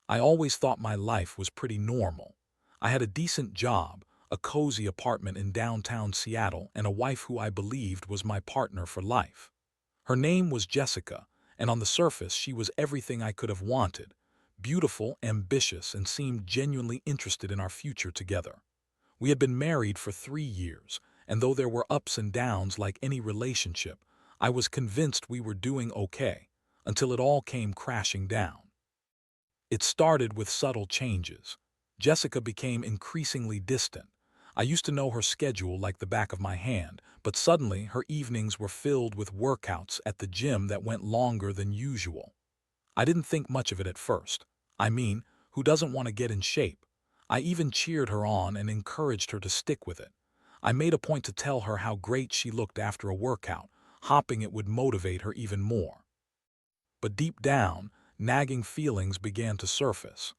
I always thought my life was pretty normal. I had a decent job, a cozy apartment in downtown Seattle, and a wife who I believed was my partner for life. Her name was Jessica, and on the surface she was everything I could have wanted: beautiful, ambitious, and seemed genuinely interested in our future together. We had been married for 3 years, and though there were ups and downs like any relationship, I was convinced we were doing okay, until it all came crashing down. It started with subtle changes. Jessica became increasingly distant. I used to know her schedule like the back of my hand, but suddenly her evenings were filled with workouts at the gym that went longer than usual. I didn't think much of it at first. I mean, who doesn't want to get in shape? I even cheered her on and encouraged her to stick with it. I made a point to tell her how great she looked after a workout, hoping it would motivate her even more. But deep down, nagging feelings began to surface.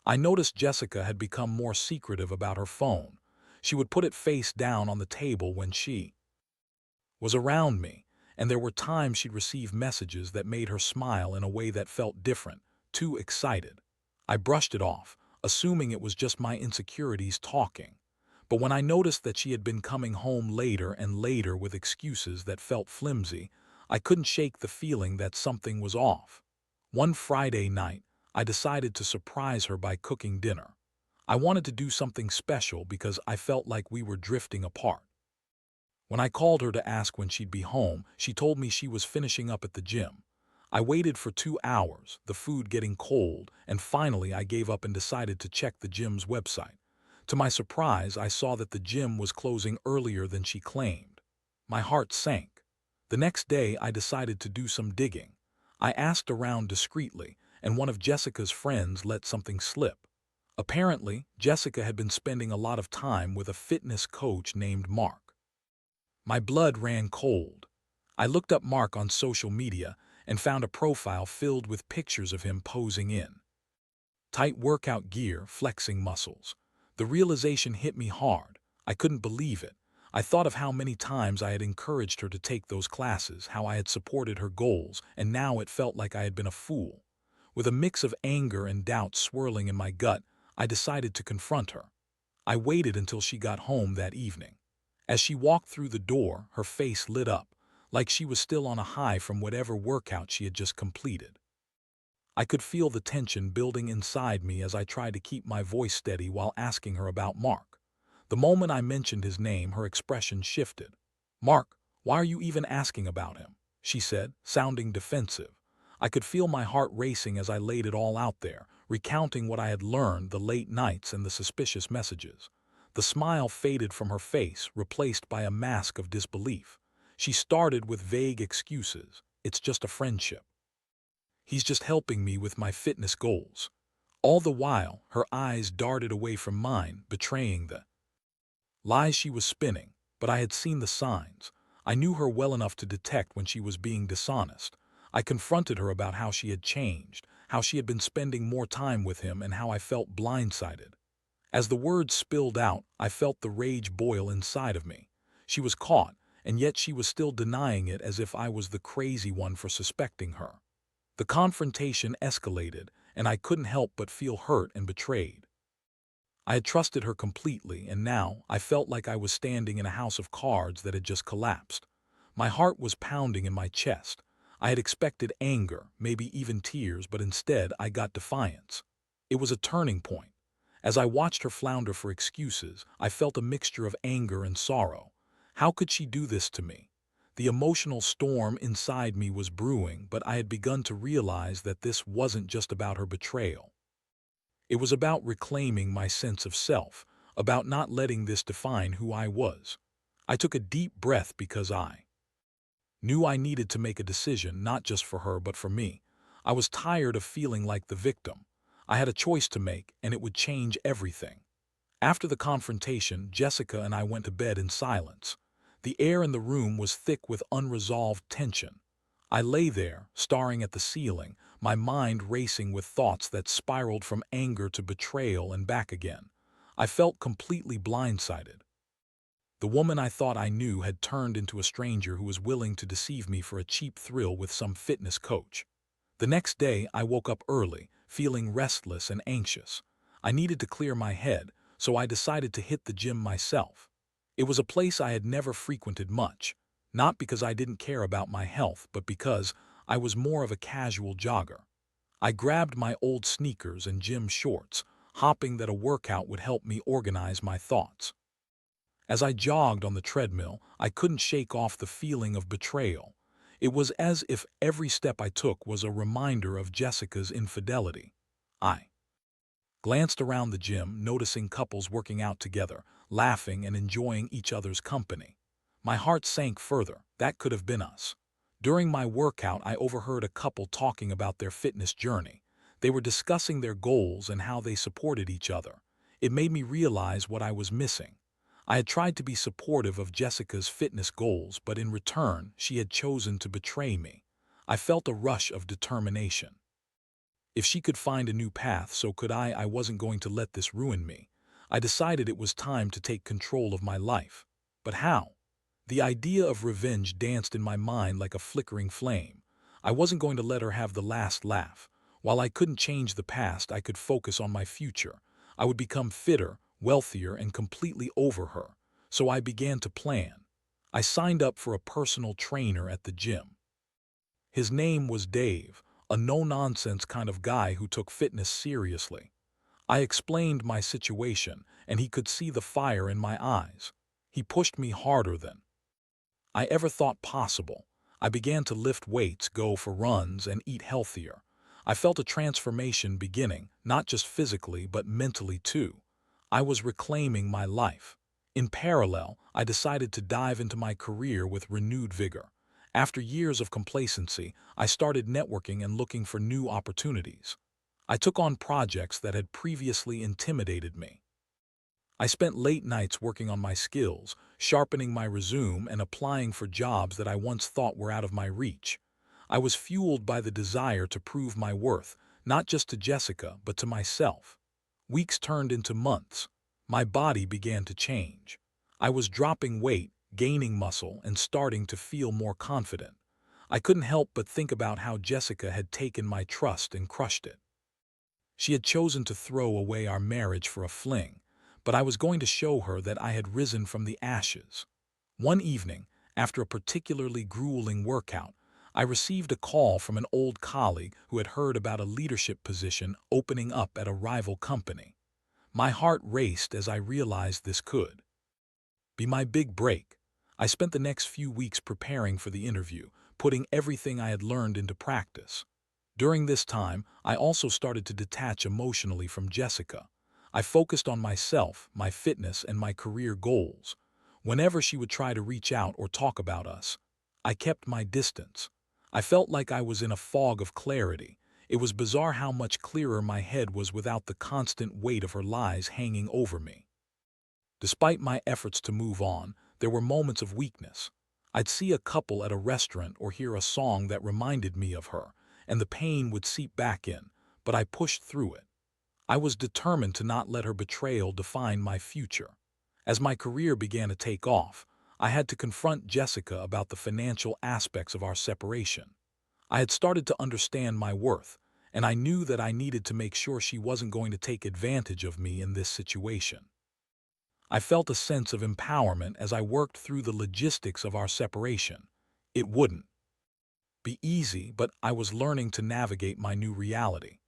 I noticed Jessica had become more secretive about her phone. She would put it face down on the table when she was around me, and there were times she'd receive messages that made her smile in a way that felt different, too excited. I brushed it off, assuming it was just my insecurities talking. But when I noticed that she had been coming home later and later with excuses that felt flimsy, I couldn't shake the feeling that something was off. One Friday night, I decided to surprise her by cooking dinner. I wanted to do something special because I felt like we were drifting apart. When I called her to ask when she'd be home, she told me she was finishing up at the gym. I waited for 2 hours, the food getting cold, and finally I gave up and decided to check the gym's website. To my surprise, I saw that the gym was closing earlier than she claimed. My heart sank. The next day, I decided to do some digging. I asked around discreetly, and one of Jessica's friends let something slip. Apparently, Jessica had been spending a lot of time with a fitness coach named Mark. My blood ran cold. I looked up Mark on social media and found a profile filled with pictures of him posing in tight workout gear, flexing muscles. The realization hit me hard. I couldn't believe it. I thought of how many times I had encouraged her to take those classes, how I had supported her goals, and now it felt like I had been a fool. With a mix of anger and doubt swirling in my gut, I decided to confront her. I waited until she got home that evening. As she walked through the door, her face lit up, like she was still on a high from whatever workout she had just completed. I could feel the tension building inside me as I tried to keep my voice steady while asking her about Mark. The moment I mentioned his name, her expression shifted. "Mark, why are you even asking about him?" she said, sounding defensive. I could feel my heart racing as I laid it all out there, recounting what I had learned, the late nights and the suspicious messages. The smile faded from her face, replaced by a mask of disbelief. She started with vague excuses. "It's just a friendship. He's just helping me with my fitness goals." All the while, her eyes darted away from mine, betraying the lies she was spinning. But I had seen the signs. I knew her well enough to detect when she was being dishonest. I confronted her about how she had changed, how she had been spending more time with him, and how I felt blindsided. As the words spilled out, I felt the rage boil inside of me. She was caught, and yet she was still denying it as if I was the crazy one for suspecting her. The confrontation escalated, and I couldn't help but feel hurt and betrayed. I had trusted her completely, and now I felt like I was standing in a house of cards that had just collapsed. My heart was pounding in my chest. I had expected anger, maybe even tears, but instead I got defiance. It was a turning point. As I watched her flounder for excuses, I felt a mixture of anger and sorrow. How could she do this to me? The emotional storm inside me was brewing, but I had begun to realize that this wasn't just about her betrayal. It was about reclaiming my sense of self, about not letting this define who I was. I took a deep breath because I knew I needed to make a decision, not just for her but for me. I was tired of feeling like the victim. I had a choice to make, and it would change everything. After the confrontation, Jessica and I went to bed in silence. The air in the room was thick with unresolved tension. I lay there, staring at the ceiling, my mind racing with thoughts that spiraled from anger to betrayal and back again. I felt completely blindsided. The woman I thought I knew had turned into a stranger who was willing to deceive me for a cheap thrill with some fitness coach. The next day, I woke up early, feeling restless and anxious. I needed to clear my head, so I decided to hit the gym myself. It was a place I had never frequented much, not because I didn't care about my health, but because I was more of a casual jogger. I grabbed my old sneakers and gym shorts, hoping that a workout would help me organize my thoughts. As I jogged on the treadmill, I couldn't shake off the feeling of betrayal. It was as if every step I took was a reminder of Jessica's infidelity. I glanced around the gym, noticing couples working out together, laughing and enjoying each other's company. My heart sank further. That could have been us. During my workout, I overheard a couple talking about their fitness journey. They were discussing their goals and how they supported each other. It made me realize what I was missing. I had tried to be supportive of Jessica's fitness goals, but in return, she had chosen to betray me. I felt a rush of determination. If she could find a new path, so could I. I wasn't going to let this ruin me. I decided it was time to take control of my life. But how? The idea of revenge danced in my mind like a flickering flame. I wasn't going to let her have the last laugh. While I couldn't change the past, I could focus on my future. I would become fitter, wealthier, and completely over her. So I began to plan. I signed up for a personal trainer at the gym. His name was Dave, a no-nonsense kind of guy who took fitness seriously. I explained my situation, and he could see the fire in my eyes. He pushed me harder than I ever thought possible. I began to lift weights, go for runs, and eat healthier. I felt a transformation beginning, not just physically but mentally too. I was reclaiming my life. In parallel, I decided to dive into my career with renewed vigor. After years of complacency, I started networking and looking for new opportunities. I took on projects that had previously intimidated me. I spent late nights working on my skills, sharpening my resume and applying for jobs that I once thought were out of my reach. I was fueled by the desire to prove my worth, not just to Jessica, but to myself. Weeks turned into months. My body began to change. I was dropping weight, gaining muscle, and starting to feel more confident. I couldn't help but think about how Jessica had taken my trust and crushed it. She had chosen to throw away our marriage for a fling, but I was going to show her that I had risen from the ashes. One evening, after a particularly grueling workout, I received a call from an old colleague who had heard about a leadership position opening up at a rival company. My heart raced as I realized this could be my big break. I spent the next few weeks preparing for the interview, putting everything I had learned into practice. During this time, I also started to detach emotionally from Jessica. I focused on myself, my fitness, and my career goals. Whenever she would try to reach out or talk about us, I kept my distance. I felt like I was in a fog of clarity. It was bizarre how much clearer my head was without the constant weight of her lies hanging over me. Despite my efforts to move on, there were moments of weakness. I'd see a couple at a restaurant or hear a song that reminded me of her, and the pain would seep back in, but I pushed through it. I was determined to not let her betrayal define my future. As my career began to take off, I had to confront Jessica about the financial aspects of our separation. I had started to understand my worth, and I knew that I needed to make sure she wasn't going to take advantage of me in this situation. I felt a sense of empowerment as I worked through the logistics of our separation. It wouldn't be easy, but I was learning to navigate my new reality.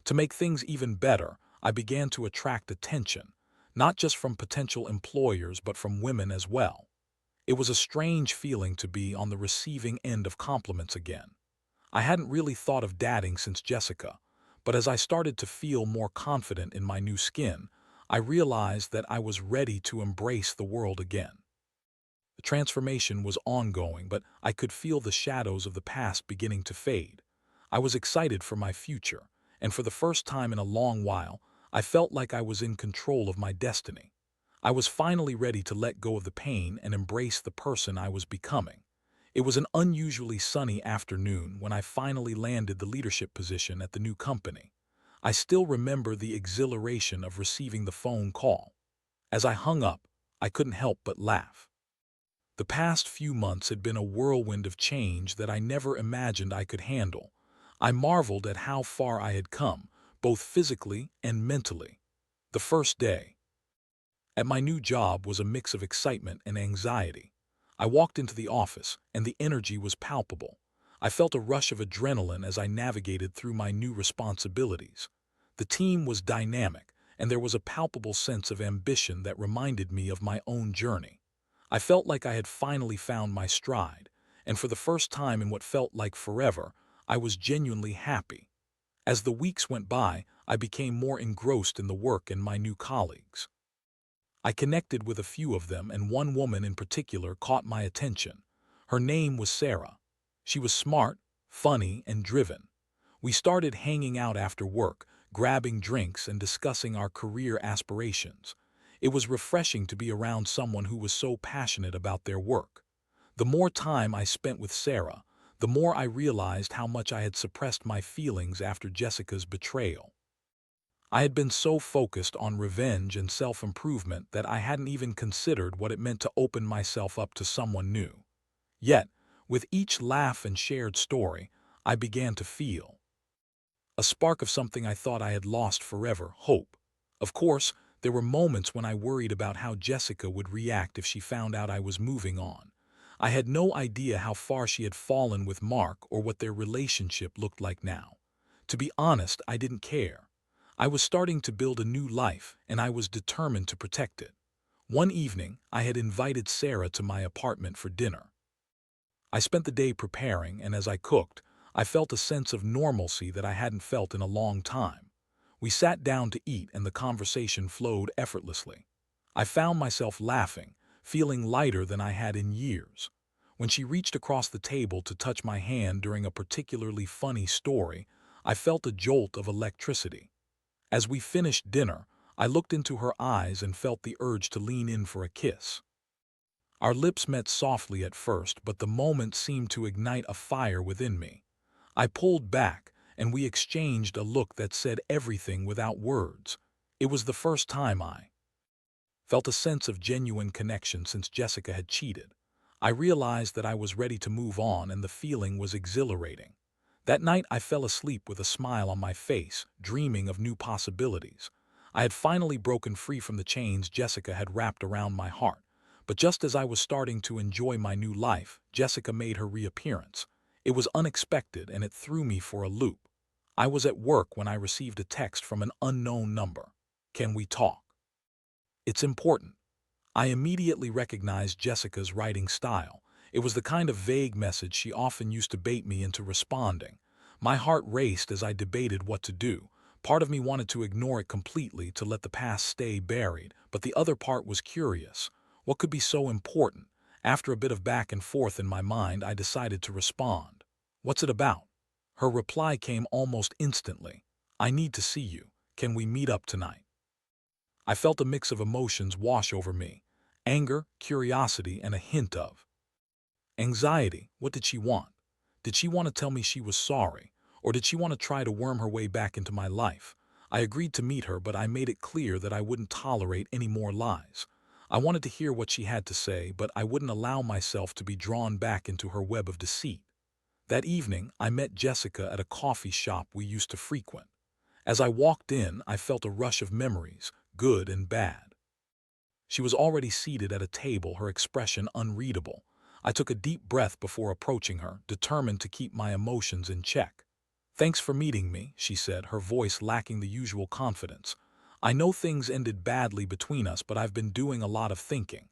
To make things even better, I began to attract attention, not just from potential employers but from women as well. It was a strange feeling to be on the receiving end of compliments again. I hadn't really thought of dating since Jessica, but as I started to feel more confident in my new skin, I realized that I was ready to embrace the world again. The transformation was ongoing, but I could feel the shadows of the past beginning to fade. I was excited for my future, and for the first time in a long while, I felt like I was in control of my destiny. I was finally ready to let go of the pain and embrace the person I was becoming. It was an unusually sunny afternoon when I finally landed the leadership position at the new company. I still remember the exhilaration of receiving the phone call. As I hung up, I couldn't help but laugh. The past few months had been a whirlwind of change that I never imagined I could handle. I marveled at how far I had come, both physically and mentally. The first day at my new job was a mix of excitement and anxiety. I walked into the office, and the energy was palpable. I felt a rush of adrenaline as I navigated through my new responsibilities. The team was dynamic, and there was a palpable sense of ambition that reminded me of my own journey. I felt like I had finally found my stride, and for the first time in what felt like forever, I was genuinely happy. As the weeks went by, I became more engrossed in the work and my new colleagues. I connected with a few of them, and one woman in particular caught my attention. Her name was Sarah. She was smart, funny, and driven. We started hanging out after work, grabbing drinks and discussing our career aspirations. It was refreshing to be around someone who was so passionate about their work. The more time I spent with Sarah, the more I realized how much I had suppressed my feelings after Jessica's betrayal. I had been so focused on revenge and self-improvement that I hadn't even considered what it meant to open myself up to someone new. Yet, with each laugh and shared story, I began to feel a spark of something I thought I had lost forever: hope. Of course, there were moments when I worried about how Jessica would react if she found out I was moving on. I had no idea how far she had fallen with Mark or what their relationship looked like now. To be honest, I didn't care. I was starting to build a new life, and I was determined to protect it. One evening, I had invited Sarah to my apartment for dinner. I spent the day preparing, and as I cooked, I felt a sense of normalcy that I hadn't felt in a long time. We sat down to eat, and the conversation flowed effortlessly. I found myself laughing, feeling lighter than I had in years. When she reached across the table to touch my hand during a particularly funny story, I felt a jolt of electricity. As we finished dinner, I looked into her eyes and felt the urge to lean in for a kiss. Our lips met softly at first, but the moment seemed to ignite a fire within me. I pulled back, and we exchanged a look that said everything without words. It was the first time I felt a sense of genuine connection since Jessica had cheated. I realized that I was ready to move on, and the feeling was exhilarating. That night I fell asleep with a smile on my face, dreaming of new possibilities. I had finally broken free from the chains Jessica had wrapped around my heart. But just as I was starting to enjoy my new life, Jessica made her reappearance. It was unexpected, and it threw me for a loop. I was at work when I received a text from an unknown number. "Can we talk? It's important." I immediately recognized Jessica's writing style. It was the kind of vague message she often used to bait me into responding. My heart raced as I debated what to do. Part of me wanted to ignore it completely, to let the past stay buried, but the other part was curious. What could be so important? After a bit of back and forth in my mind, I decided to respond. "What's it about?" Her reply came almost instantly. "I need to see you. Can we meet up tonight?" I felt a mix of emotions wash over me: anger, curiosity, and a hint of anxiety. What did she want? Did she want to tell me she was sorry, or did she want to try to worm her way back into my life? I agreed to meet her, but I made it clear that I wouldn't tolerate any more lies. I wanted to hear what she had to say, but I wouldn't allow myself to be drawn back into her web of deceit. That evening, I met Jessica at a coffee shop we used to frequent. As I walked in, I felt a rush of memories, good and bad. She was already seated at a table, her expression unreadable. I took a deep breath before approaching her, determined to keep my emotions in check. "Thanks for meeting me," she said, her voice lacking the usual confidence. "I know things ended badly between us, but I've been doing a lot of thinking."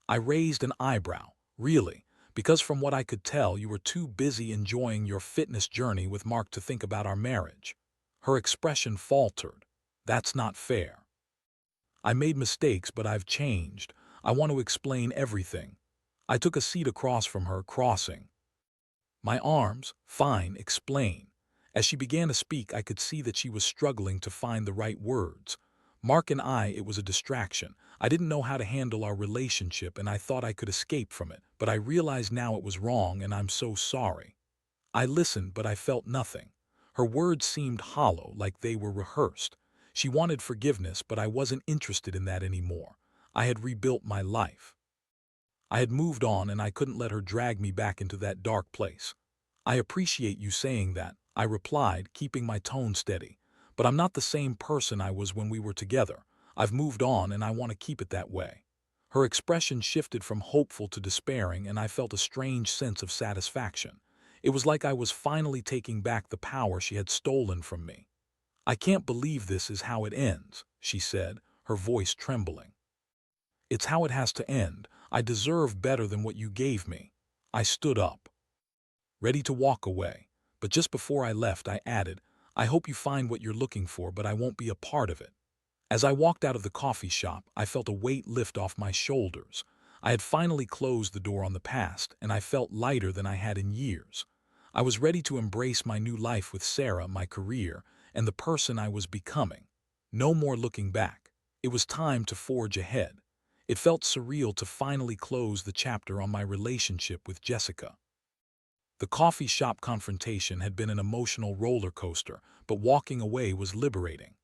I raised an eyebrow. "Really? Because from what I could tell, you were too busy enjoying your fitness journey with Mark to think about our marriage." Her expression faltered. "That's not fair. I made mistakes, but I've changed. I want to explain everything." I took a seat across from her, crossing my arms. "Fine, explain." As she began to speak, I could see that she was struggling to find the right words. "Mark and I, it was a distraction. I didn't know how to handle our relationship, and I thought I could escape from it, but I realize now it was wrong, and I'm so sorry." I listened, but I felt nothing. Her words seemed hollow, like they were rehearsed. She wanted forgiveness, but I wasn't interested in that anymore. I had rebuilt my life. I had moved on, and I couldn't let her drag me back into that dark place. "I appreciate you saying that," I replied, keeping my tone steady. but I'm not the same person I was when we were together. I've moved on and I want to keep it that way." Her expression shifted from hopeful to despairing, and I felt a strange sense of satisfaction. It was like I was finally taking back the power she had stolen from me. "I can't believe this is how it ends," she said, her voice trembling. "It's how it has to end. I deserve better than what you gave me." I stood up, ready to walk away. But just before I left, I added, "I hope you find what you're looking for, but I won't be a part of it." As I walked out of the coffee shop, I felt a weight lift off my shoulders. I had finally closed the door on the past, and I felt lighter than I had in years. I was ready to embrace my new life with Sarah, my career, and the person I was becoming. No more looking back. It was time to forge ahead. It felt surreal to finally close the chapter on my relationship with Jessica. The coffee shop confrontation had been an emotional roller coaster, but walking away was liberating.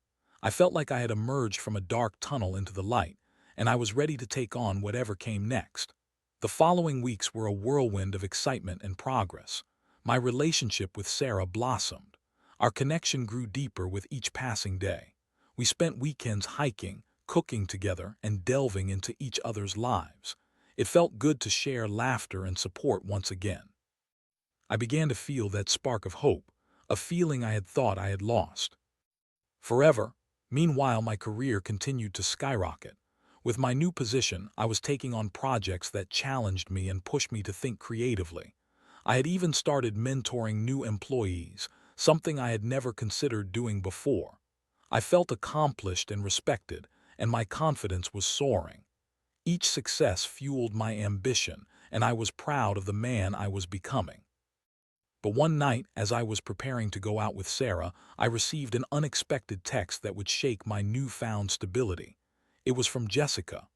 I felt like I had emerged from a dark tunnel into the light, and I was ready to take on whatever came next. The following weeks were a whirlwind of excitement and progress. My relationship with Sarah blossomed. Our connection grew deeper with each passing day. We spent weekends hiking, cooking together, and delving into each other's lives. It felt good to share laughter and support once again. I began to feel that spark of hope, a feeling I had thought I had lost forever. Meanwhile, my career continued to skyrocket. With my new position, I was taking on projects that challenged me and pushed me to think creatively. I had even started mentoring new employees, something I had never considered doing before. I felt accomplished and respected, and my confidence was soaring. Each success fueled my ambition, and I was proud of the man I was becoming. But one night, as I was preparing to go out with Sarah, I received an unexpected text that would shake my newfound stability. It was from Jessica.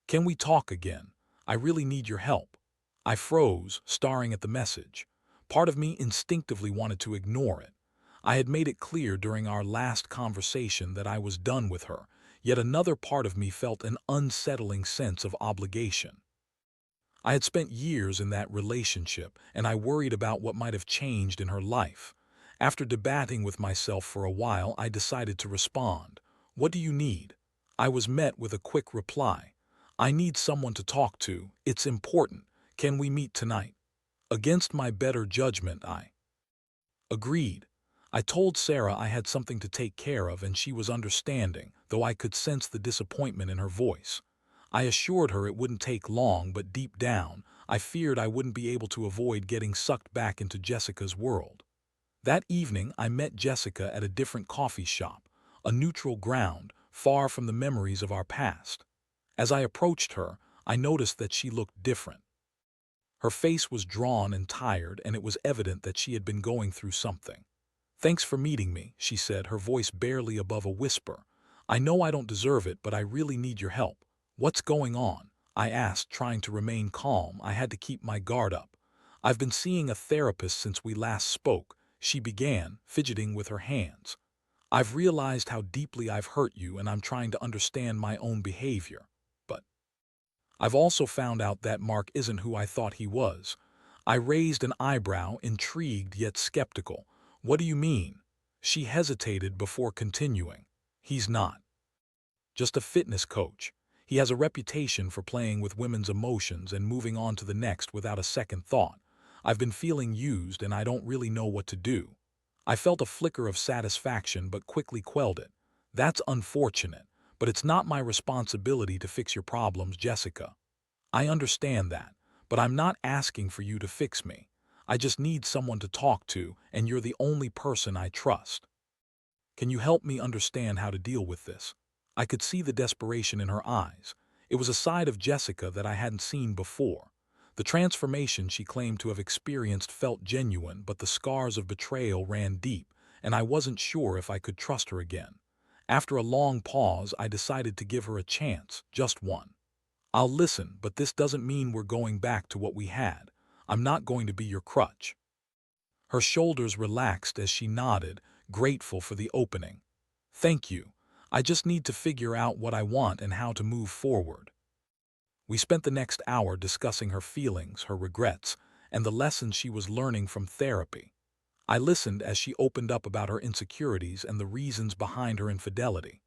"Can we talk again? I really need your help." I froze, staring at the message. Part of me instinctively wanted to ignore it. I had made it clear during our last conversation that I was done with her, yet another part of me felt an unsettling sense of obligation. I had spent years in that relationship, and I worried about what might have changed in her life. After debating with myself for a while, I decided to respond. "What do you need?" I was met with a quick reply. "I need someone to talk to. It's important. Can we meet tonight?" Against my better judgment, I agreed. I told Sarah I had something to take care of, and she was understanding, though I could sense the disappointment in her voice. I assured her it wouldn't take long, but deep down, I feared I wouldn't be able to avoid getting sucked back into Jessica's world. That evening, I met Jessica at a different coffee shop, a neutral ground, far from the memories of our past. As I approached her, I noticed that she looked different. Her face was drawn and tired, and it was evident that she had been going through something. "Thanks for meeting me," she said, her voice barely above a whisper. "I know I don't deserve it, but I really need your help." "What's going on?" I asked, trying to remain calm. I had to keep my guard up. "I've been seeing a therapist since we last spoke," she began, fidgeting with her hands. "I've realized how deeply I've hurt you, and I'm trying to understand my own behavior. But I've also found out that Mark isn't who I thought he was." I raised an eyebrow, intrigued yet skeptical. "What do you mean?" She hesitated before continuing. "He's not just a fitness coach. He has a reputation for playing with women's emotions and moving on to the next without a second thought. I've been feeling used, and I don't really know what to do." I felt a flicker of satisfaction but quickly quelled it. "That's unfortunate, but it's not my responsibility to fix your problems, Jessica. I understand that, but I'm not asking for you to fix me. I just need someone to talk to, and you're the only person I trust. Can you help me understand how to deal with this?" I could see the desperation in her eyes. It was a side of Jessica that I hadn't seen before. The transformation she claimed to have experienced felt genuine, but the scars of betrayal ran deep, and I wasn't sure if I could trust her again. After a long pause, I decided to give her a chance, just one. "I'll listen, but this doesn't mean we're going back to what we had. I'm not going to be your crutch." Her shoulders relaxed as she nodded, grateful for the opening. "Thank you. I just need to figure out what I want and how to move forward." We spent the next hour discussing her feelings, her regrets, and the lessons she was learning from therapy. I listened as she opened up about her insecurities and the reasons behind her infidelity.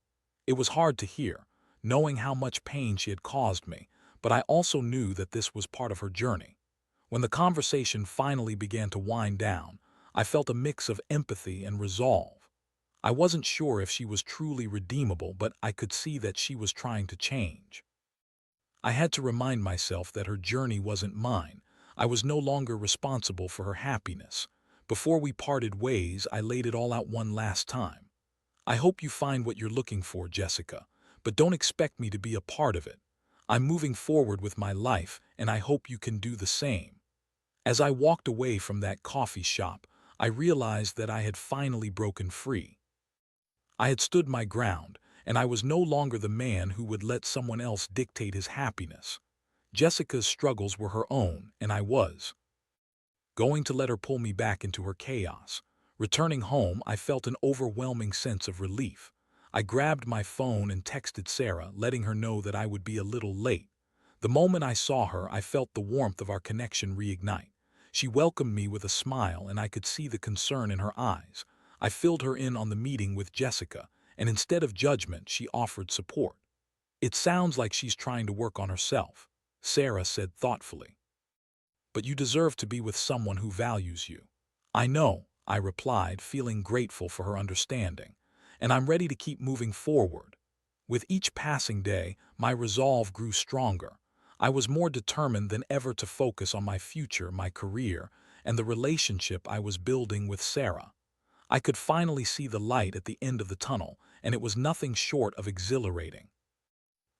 It was hard to hear, knowing how much pain she had caused me, but I also knew that this was part of her journey. When the conversation finally began to wind down, I felt a mix of empathy and resolve. I wasn't sure if she was truly redeemable, but I could see that she was trying to change. I had to remind myself that her journey wasn't mine. I was no longer responsible for her happiness. Before we parted ways, I laid it all out one last time. I hope you find what you're looking for, Jessica, but don't expect me to be a part of it. I'm moving forward with my life, and I hope you can do the same. As I walked away from that coffee shop, I realized that I had finally broken free. I had stood my ground, and I was no longer the man who would let someone else dictate his happiness. Jessica's struggles were her own, and I was going to let her pull me back into her chaos. Returning home, I felt an overwhelming sense of relief. I grabbed my phone and texted Sarah, letting her know that I would be a little late. The moment I saw her, I felt the warmth of our connection reignite. She welcomed me with a smile, and I could see the concern in her eyes. I filled her in on the meeting with Jessica, and instead of judgment, she offered support. "It sounds like she's trying to work on herself," Sarah said thoughtfully. "But you deserve to be with someone who values you." "I know," I replied, feeling grateful for her understanding. "And I'm ready to keep moving forward." With each passing day, my resolve grew stronger. I was more determined than ever to focus on my future, my career, and the relationship I was building with Sarah. I could finally see the light at the end of the tunnel, and it was nothing short of exhilarating.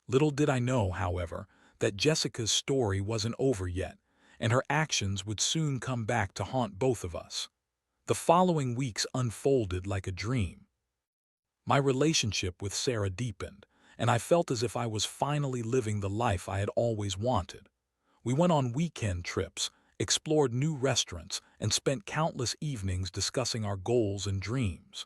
Little did I know, however, that Jessica's story wasn't over yet, and her actions would soon come back to haunt both of us. The following weeks unfolded like a dream. My relationship with Sarah deepened, and I felt as if I was finally living the life I had always wanted. We went on weekend trips, explored new restaurants, and spent countless evenings discussing our goals and dreams.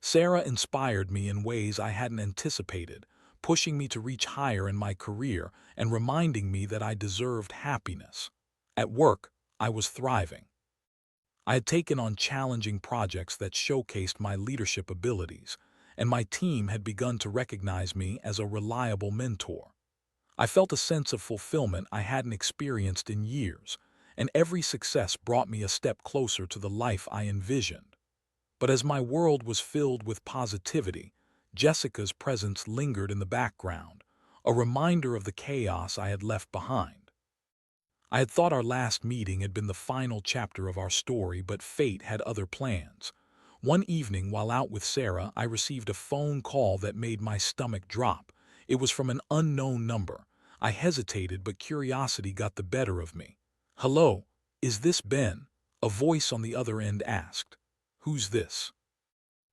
Sarah inspired me in ways I hadn't anticipated, pushing me to reach higher in my career and reminding me that I deserved happiness. At work, I was thriving. I had taken on challenging projects that showcased my leadership abilities, and my team had begun to recognize me as a reliable mentor. I felt a sense of fulfillment I hadn't experienced in years, and every success brought me a step closer to the life I envisioned. But as my world was filled with positivity, Jessica's presence lingered in the background, a reminder of the chaos I had left behind. I had thought our last meeting had been the final chapter of our story, but fate had other plans. One evening, while out with Sarah, I received a phone call that made my stomach drop. It was from an unknown number. I hesitated, but curiosity got the better of me. "Hello, is this Ben?" A voice on the other end asked. "Who's this?"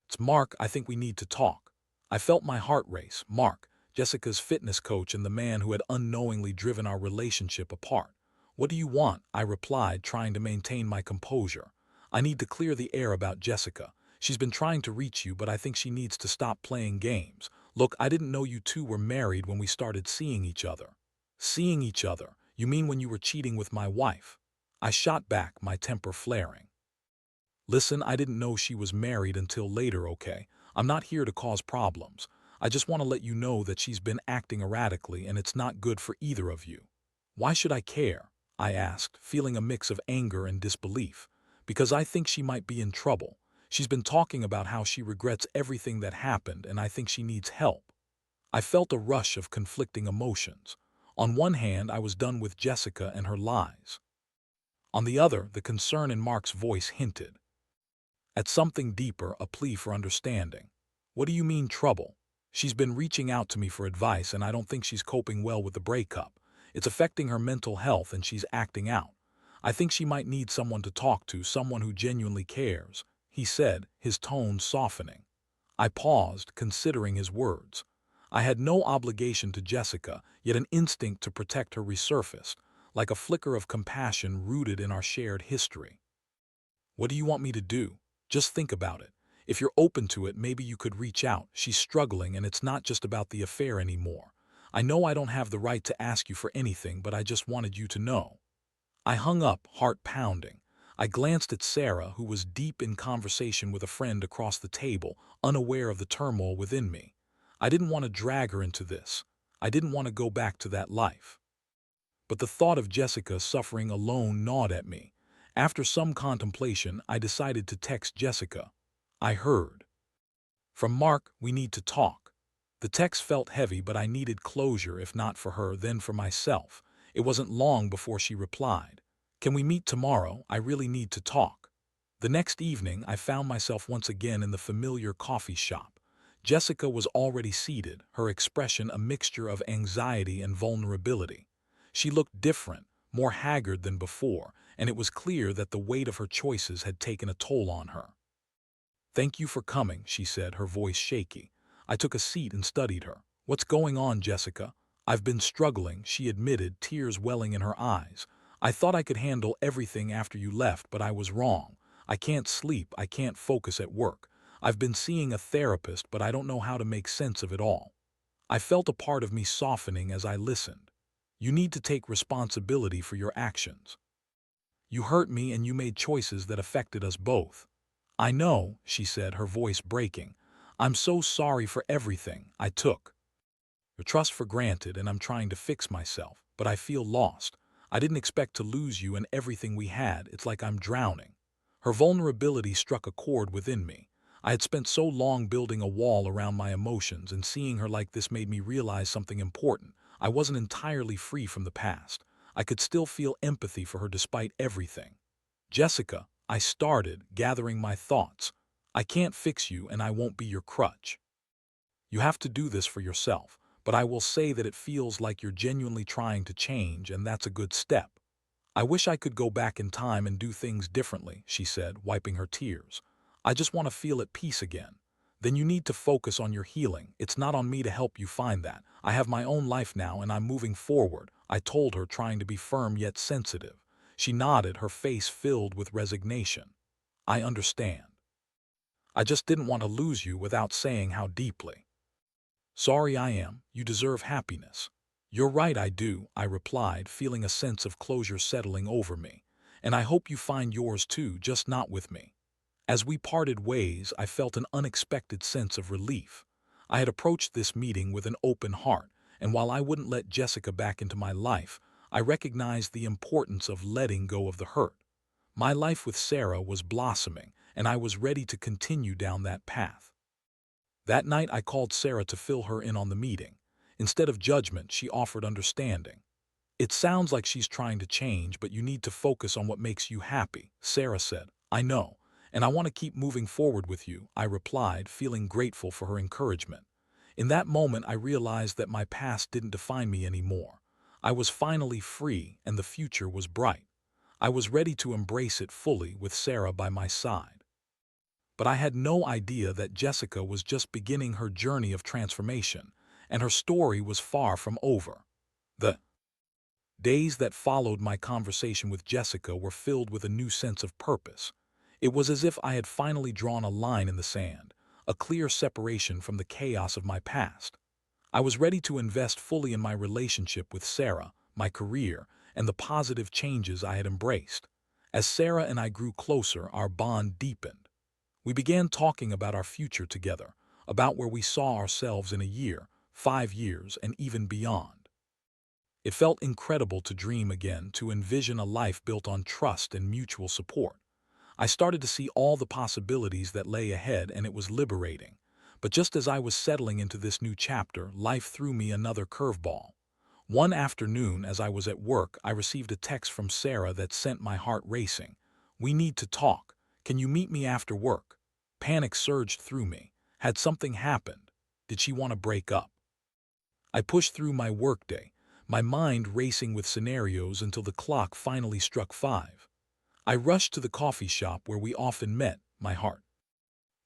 "It's Mark. I think we need to talk." I felt my heart race. Mark, Jessica's fitness coach and the man who had unknowingly driven our relationship apart. "What do you want?" I replied, trying to maintain my composure. "I need to clear the air about Jessica. She's been trying to reach you, but I think she needs to stop playing games. Look, I didn't know you two were married when we started seeing each other." "Seeing each other? You mean when you were cheating with my wife?" I shot back, my temper flaring. "Listen, I didn't know she was married until later, okay? I'm not here to cause problems. I just want to let you know that she's been acting erratically, and it's not good for either of you." "Why should I care?" I asked, feeling a mix of anger and disbelief. "Because I think she might be in trouble. She's been talking about how she regrets everything that happened, and I think she needs help." I felt a rush of conflicting emotions. On one hand, I was done with Jessica and her lies. On the other, the concern in Mark's voice hinted at something deeper, a plea for understanding. "What do you mean, trouble?" "She's been reaching out to me for advice, and I don't think she's coping well with the breakup. It's affecting her mental health, and she's acting out. I think she might need someone to talk to, someone who genuinely cares," he said, his tone softening. I paused, considering his words. I had no obligation to Jessica, yet an instinct to protect her resurfaced, like a flicker of compassion rooted in our shared history. "What do you want me to do?" "Just think about it. If you're open to it, maybe you could reach out. She's struggling, and it's not just about the affair anymore. I know I don't have the right to ask you for anything, but I just wanted you to know." I hung up, heart pounding. I glanced at Sarah, who was deep in conversation with a friend across the table, unaware of the turmoil within me. I didn't want to drag her into this. I didn't want to go back to that life. But the thought of Jessica suffering alone gnawed at me. After some contemplation, I decided to text Jessica. I heard, "From Mark, we need to talk." The text felt heavy, but I needed closure, if not for her, then for myself. It wasn't long before she replied, "Can we meet tomorrow? I really need to talk." The next evening, I found myself once again in the familiar coffee shop. Jessica was already seated, her expression a mixture of anxiety and vulnerability. She looked different, more haggard than before, and it was clear that the weight of her choices had taken a toll on her. "Thank you for coming," she said, her voice shaky. I took a seat and studied her. "What's going on, Jessica?" "I've been struggling," she admitted, tears welling in her eyes. "I thought I could handle everything after you left, but I was wrong. I can't sleep, I can't focus at work. I've been seeing a therapist, but I don't know how to make sense of it all." I felt a part of me softening as I listened. "You need to take responsibility for your actions. You hurt me and you made choices that affected us both." "I know," she said, her voice breaking. "I'm so sorry for everything. I took your trust for granted and I'm trying to fix myself, but I feel lost. I didn't expect to lose you and everything we had. It's like I'm drowning." Her vulnerability struck a chord within me. I had spent so long building a wall around my emotions, and seeing her like this made me realize something important. I wasn't entirely free from the past. I could still feel empathy for her despite everything. "Jessica," I started, gathering my thoughts. "I can't fix you and I won't be your crutch. You have to do this for yourself, but I will say that it feels like you're genuinely trying to change, and that's a good step." "I wish I could go back in time and do things differently," she said, wiping her tears. "I just want to feel at peace again." "Then you need to focus on your healing. It's not on me to help you find that. I have my own life now and I'm moving forward," I told her, trying to be firm yet sensitive. She nodded, her face filled with resignation. "I understand. I just didn't want to lose you without saying how deeply sorry I am. You deserve happiness." "You're right, I do," I replied, feeling a sense of closure settling over me. "And I hope you find yours too, just not with me." As we parted ways, I felt an unexpected sense of relief. I had approached this meeting with an open heart, and while I wouldn't let Jessica back into my life, I recognized the importance of letting go of the hurt. My life with Sarah was blossoming, and I was ready to continue down that path. That night, I called Sarah to fill her in on the meeting. Instead of judgment, she offered understanding. "It sounds like she's trying to change, but you need to focus on what makes you happy," Sarah said. "I know, and I want to keep moving forward with you," I replied, feeling grateful for her encouragement. In that moment, I realized that my past didn't define me anymore. I was finally free, and the future was bright. I was ready to embrace it fully with Sarah by my side. But I had no idea that Jessica was just beginning her journey of transformation, and her story was far from over. The days that followed my conversation with Jessica were filled with a new sense of purpose. It was as if I had finally drawn a line in the sand, a clear separation from the chaos of my past. I was ready to invest fully in my relationship with Sarah, my career, and the positive changes I had embraced. As Sarah and I grew closer, our bond deepened. We began talking about our future together, about where we saw ourselves in a year, 5 years, and even beyond. It felt incredible to dream again, to envision a life built on trust and mutual support. I started to see all the possibilities that lay ahead, and it was liberating. But just as I was settling into this new chapter, life threw me another curveball. One afternoon, as I was at work, I received a text from Sarah that sent my heart racing. "We need to talk. Can you meet me after work?" Panic surged through me. Had something happened? Did she want to break up? I pushed through my workday, my mind racing with scenarios until the clock finally struck 5. I rushed to the coffee shop where we often met, my heart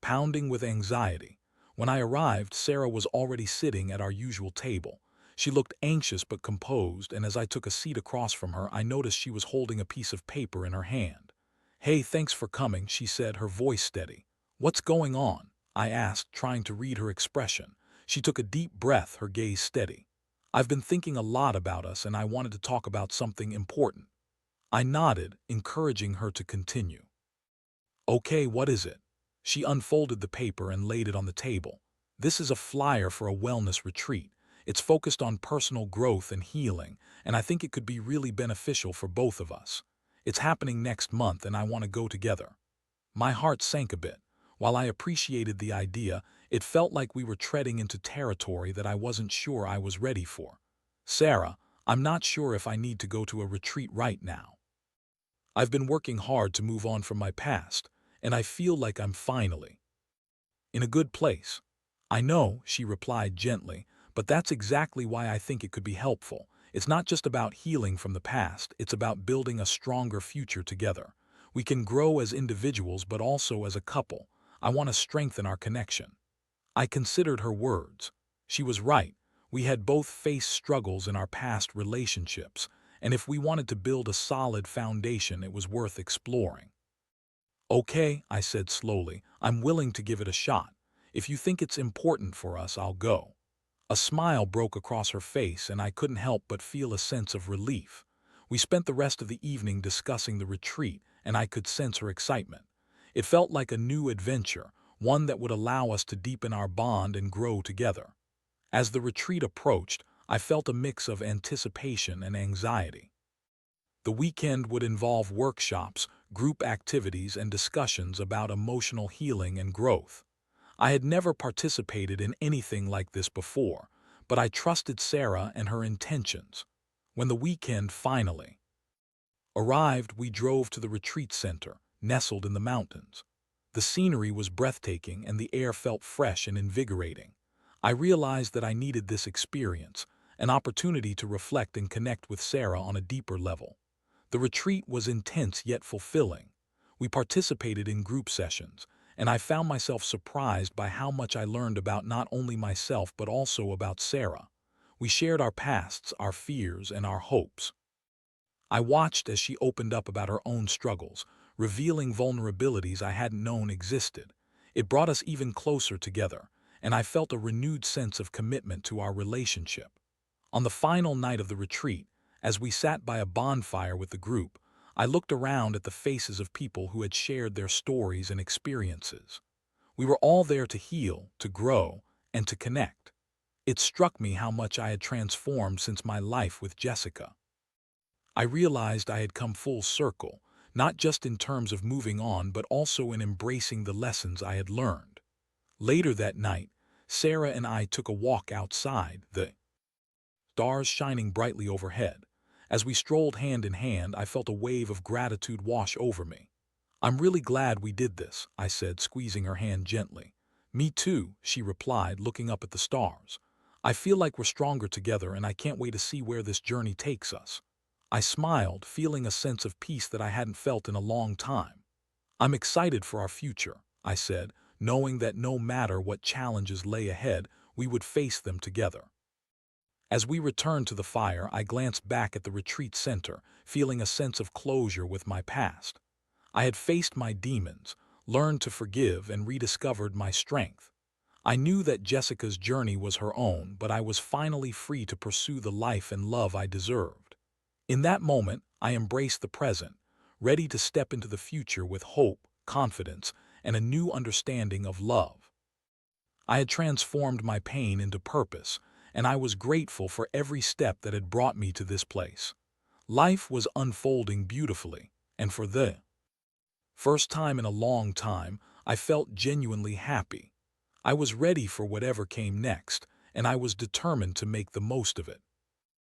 pounding with anxiety. When I arrived, Sarah was already sitting at our usual table. She looked anxious but composed, and as I took a seat across from her, I noticed she was holding a piece of paper in her hand. "Hey, thanks for coming," she said, her voice steady. "What's going on?" I asked, trying to read her expression. She took a deep breath, her gaze steady. "I've been thinking a lot about us, and I wanted to talk about something important." I nodded, encouraging her to continue. Okay, what is it? She unfolded the paper and laid it on the table. This is a flyer for a wellness retreat. It's focused on personal growth and healing, and I think it could be really beneficial for both of us. It's happening next month, and I want to go together. My heart sank a bit. While I appreciated the idea, it felt like we were treading into territory that I wasn't sure I was ready for. Sarah, I'm not sure if I need to go to a retreat right now. I've been working hard to move on from my past, and I feel like I'm finally in a good place. I know, she replied gently, but that's exactly why I think it could be helpful. It's not just about healing from the past, it's about building a stronger future together. We can grow as individuals but also as a couple. I want to strengthen our connection. I considered her words. She was right. We had both faced struggles in our past relationships, and if we wanted to build a solid foundation, it was worth exploring. Okay, I said slowly, I'm willing to give it a shot. If you think it's important for us, I'll go. A smile broke across her face, and I couldn't help but feel a sense of relief. We spent the rest of the evening discussing the retreat, and I could sense her excitement. It felt like a new adventure, one that would allow us to deepen our bond and grow together. As the retreat approached, I felt a mix of anticipation and anxiety. The weekend would involve workshops, group activities, and discussions about emotional healing and growth. I had never participated in anything like this before, but I trusted Sarah and her intentions. When the weekend finally arrived, we drove to the retreat center, nestled in the mountains. The scenery was breathtaking and the air felt fresh and invigorating. I realized that I needed this experience, an opportunity to reflect and connect with Sarah on a deeper level. The retreat was intense yet fulfilling. We participated in group sessions, and I found myself surprised by how much I learned about not only myself but also about Sarah. We shared our pasts, our fears, and our hopes. I watched as she opened up about her own struggles, revealing vulnerabilities I hadn't known existed. It brought us even closer together, and I felt a renewed sense of commitment to our relationship. On the final night of the retreat, as we sat by a bonfire with the group, I looked around at the faces of people who had shared their stories and experiences. We were all there to heal, to grow, and to connect. It struck me how much I had transformed since my life with Jessica. I realized I had come full circle, not just in terms of moving on but also in embracing the lessons I had learned. Later that night, Sarah and I took a walk outside, the stars shining brightly overhead. As we strolled hand in hand, I felt a wave of gratitude wash over me. I'm really glad we did this, I said, squeezing her hand gently. Me too, she replied, looking up at the stars. I feel like we're stronger together and I can't wait to see where this journey takes us. I smiled, feeling a sense of peace that I hadn't felt in a long time. I'm excited for our future, I said, knowing that no matter what challenges lay ahead, we would face them together. As we returned to the fire, I glanced back at the retreat center, feeling a sense of closure with my past. I had faced my demons, learned to forgive, and rediscovered my strength. I knew that Jessica's journey was her own, but I was finally free to pursue the life and love I deserved. In that moment, I embraced the present, ready to step into the future with hope, confidence, and a new understanding of love. I had transformed my pain into purpose, and I was grateful for every step that had brought me to this place. Life was unfolding beautifully, and for the first time in a long time, I felt genuinely happy. I was ready for whatever came next, and I was determined to make the most of it.